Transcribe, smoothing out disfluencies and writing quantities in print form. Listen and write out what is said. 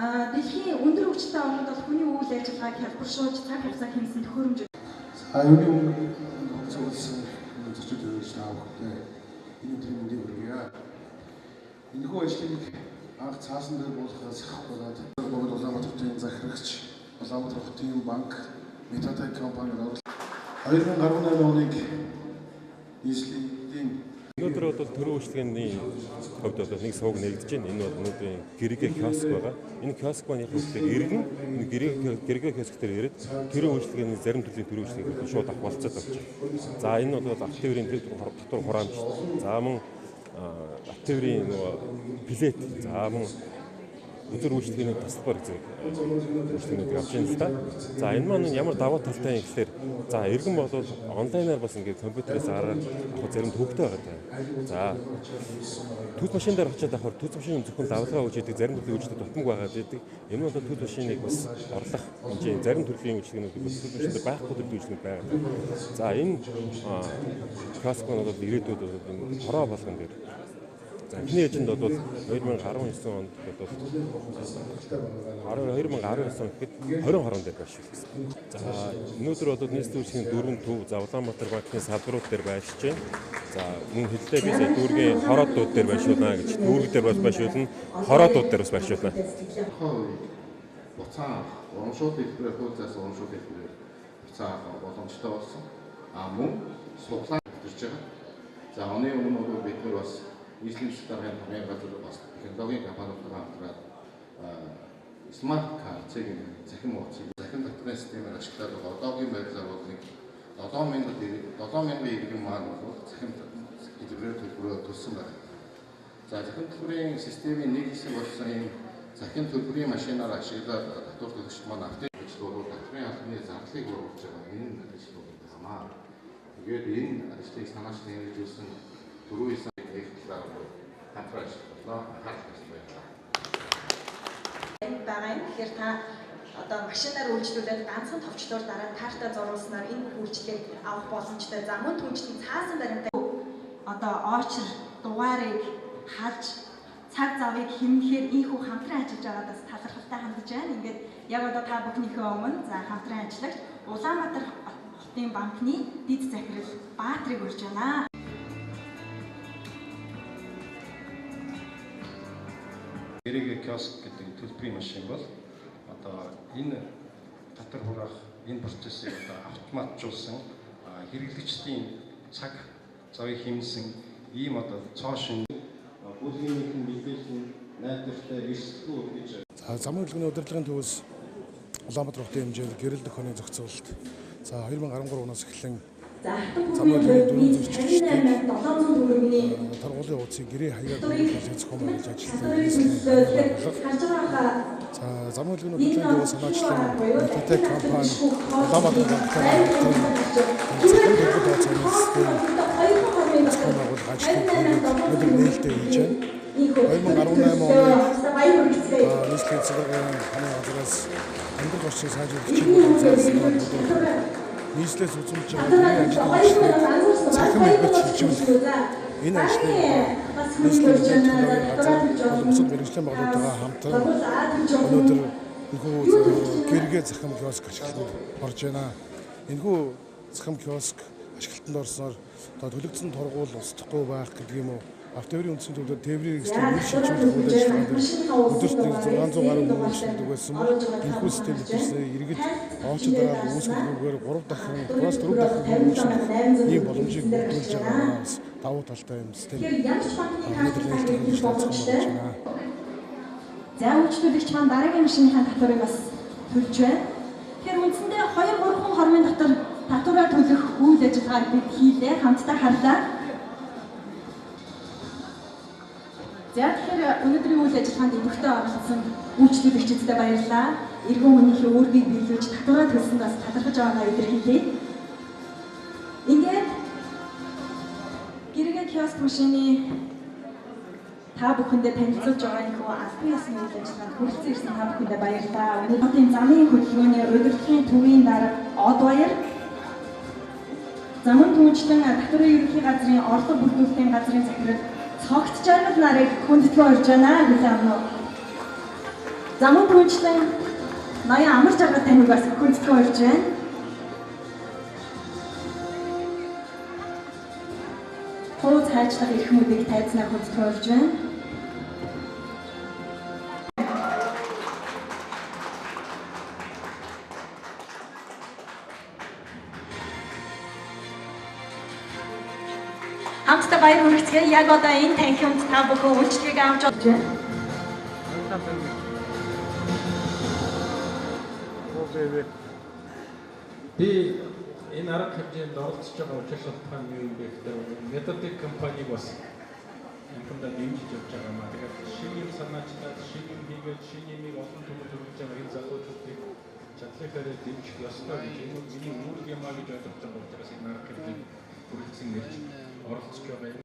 Дэлхийн өндөр хөгжилтэй орнууд бол хүний үйл ажиллагааг хялбаршуулж цаг хугацаа хэмжсэн төхөөрөмж. Юуны зөвлөсөн зочид төрөж таавахтай энэ төрөмдийн үргэлээ. Энэхүү ажлыг анх цаасан дээр болгохоос болоод Богд Улаанбаатарын захирагч, Улаанбаатар хотын банк, Метатек компанид 2018 оныг нийслэлийн өнөөдөр бол төрийн үйлчлэгээний хувьд бол нэг сувг нэгдэж байна. Энэ бол өнөөдрийн гэрээ киоск байгаа. Энэ киоск маань яг үгээр иргэн энэ гэрээ киоск дээр ирээд төрийн үйлчлэгээний зарим төрлийн төрийн үйлчлэгийг шууд авах болцоод байна. За энэ бол автоврын дотор хураамж. За мөн автоврын билет. За мөн өдөр үйлчлэгээний тасалбар зэрэг үйлчлэгээнүүдийг авч байна л да. За энэ маань ямар даваа талтай юм гэхээр за иргэн бол онлайнаар бас ингээд компьютерээс авах зарим төвөгтэй байгаа. За түс машин дээр очиад авахар түс машин зөвхөн давлгаа өгч идэг зарим төрлийн үйлчлэг дутмаг байгаад идэг. Энэ бол түс машиныг бас орлох хэмжээ зарим төрлийн үйлчлэгнүүд бас түс машин дээр байхгүй төрлийн үйлчлэг байгаа. За энэ касконод бол ирээдүйд энэ хороо болгон дээр за эхний эжэнд бол 2019 онд бол 2019 он гэхэд 20 хорон дээр байшгүй гэсэн. За өнөөдөр бол нийслэлийн үйлчлэгийн дөрвөн төв за Улаанбаатар банкны салбарууд дээр байшиж байна. За мөн хэлдээ би дүүргийн хороодууд дээр байшуулна гэж дүүрэг дээр бас байшуулна, хороодууд дээр бас байшуулна. Буцаа урамшуул хэлбэрээр хуулиас урамшуул хэлбэрээр буцаа боломжтой болсон. Мөн суглаа ирж байгаа. За оны өмнө бол бид нар бас нийслэлийн системийн хамгийн газар бас технологийн компаниудтай хамтраад смарт картыг захин хуудсыг захин татварын системээр ашиглаад байгаа. Одоогийн байдлаар бол нэг 7,000 иргэн маань бол захин хэлбэрээр төлбөрөө төлсөн байна. За захин төлбөрийн системийн нэг хэсэг болсон юм захин төлбөрийн машинаар ашиглаад татвар төлөгчд маань автоматжлуулаад татварын албаны зардлыг оруулж байгаа энэ ажил байна. Тэгээд энэ ажлыг санаачлан хэрэгжүүлсэн дөрвөн хэсэг хамтраж байгаа юм. Тэгэхээр та одоо машинаар үйлчлүүлээд ганцхан товчлоор дараа картаа зурулснаар энэ үйлчлэгийг авах боломжтой. За мөн түнчлийн цаасан баримтаа одоо очр дугаарыг халж цаг завыг хэмнэхээр ийхүү хамтран ажиллаж байгаадаас талархалтай хандж байна. Ингээд яг одоо та бүхнийхээ өмнө за хамтран ажиллагч Улаанбаатар хотын банкны дэд захирал Баатрыг урьж байна. Гэрээ киоск гэдэг төлбөрийн машин бол одоо энэ татвар хураах энэ процессыг одоо автоматжуулсан хэрэглэгчдийн цаг завыг хэмнэсэн ийм одоо цоошин бүлгийн мэдээлэл найдвартай эрсдэлгүй гэж. За замын хөдөлгөөний удирдлагын төвөөс Улаанбаатар хотын хэмжээнд гэрэл дөхөний зохицуулалт. За 2013 оноос эхлэн замын хөдөлгөөний дөрвөн зөрчилдөлтөд 700 төгрөгийн таргуулын хуудсыг гэрээ хаягаар хийж зохион байгуулж ажилласан. За замын хөдөлгөөний удирдлагын төвөөс санаачлан Метатек компани Улаанбаатар банктай захин төлбөр тооцооны систем зохион байгуулах ажлыг өндөр нээлттэй хийж байна. 2018 оны нийслэлийн цэцэрлэгийн хамт газраас амьдрал орчныг сайжруулах чиглэлээр заасан нийслэлээс үзүүлж байгаа ажлын ажлыг цахим хэлбэрт шилжүүлэх энэ ажлыг нийслэлийн цэцэрлэгийн газар бусад мэргэжлийн байгууллагатайгаа хамтран өнөөдөр энэхүү гэрээ захим киоск ашиглалтанд орж байна. Энэхүү захим киоск ашиглалтанд орсноор төлөгдсөн торгуул устдахгүй байх гэдэг юм уу? Автоврын үндсэн төлөвлөлт тээврийн хэрэгслийг үйл шийдвэрлэх үйл ажиллагаанд өдөрт 600 гаруй хүн ажилладаг байсан бол энэхүү систем дэвшсэн иргэд оочод байгаа үүсгэлгүйгээр 3 дахин 4 дахин хүн ийм боломжийг бүрдүүлж байгаа бас давуу талтай юм систем. За үйлчлүүлэгч маань дараагийн машиныхаа татварыг бас төлж байна. Тэгэхээр үндсэндээ 2-3 хүн хормын дотор татвараа төлөх үйл ажиллагааг бид хийлээ, хамтдаа харлаа. За тэгэхээр өнөөдрийн үйл ажиллагаанд идэвхтэй оролцсон үйлчлүүлэгчдэд баярлалаа. Иргэн хүнийхээ үүргийг биелүүлж татвараа төлсөнд бас талархаж байгаагаа илэрхийлье. Ингээд гэрээ киоск машины та бүхэндээ танилцуулж байгаа нөхөө албан ёсны үйл ажиллагаанд хүрэлцэн ирсэн та бүхэндээ баярлалаа. Өнөөдрийн замын хөдөлгөөний удирдлагын төвийн дарга Од Баяр, замын түнчлэн татварын ерөнхий газрын орлого бүрдүүлэлтийн газрын захирал Цогт Жаргал нарыг хүндэтгэн урьж байна. Хүлээн авах нь. Замун түнчлэн ноён амар жаргал таныг бас хүндэтгэн урьж байна. Хууз хайчлах эрх мэдийг тайзнаа хүндэтгэн урьж байна. Хамтдаа баяр хүргэцгээе. Яг одоо энэ танхимд та бүхэн үйлчлэгийг авч болж байна. Би энэ арга хэмжээнд оролцож байгаа учир шалтгаан юу юм бэ гэхээр методик компаниг бас амтандаа дэмжиж явж байгаа маа. Тэгээд шинэ юм санаачлаад шинэ юм хийгээд шинэ юмыг олон түмэнд хүргэж байгаа энэ залуучуудыг чадлаараа дэмжих ёстой гэж энэ миний үүрэг юм а гэж ойлгож байгаа учраас энэ арга хэмжээнд хүргэсэн нэрч оролцож байгаа юм.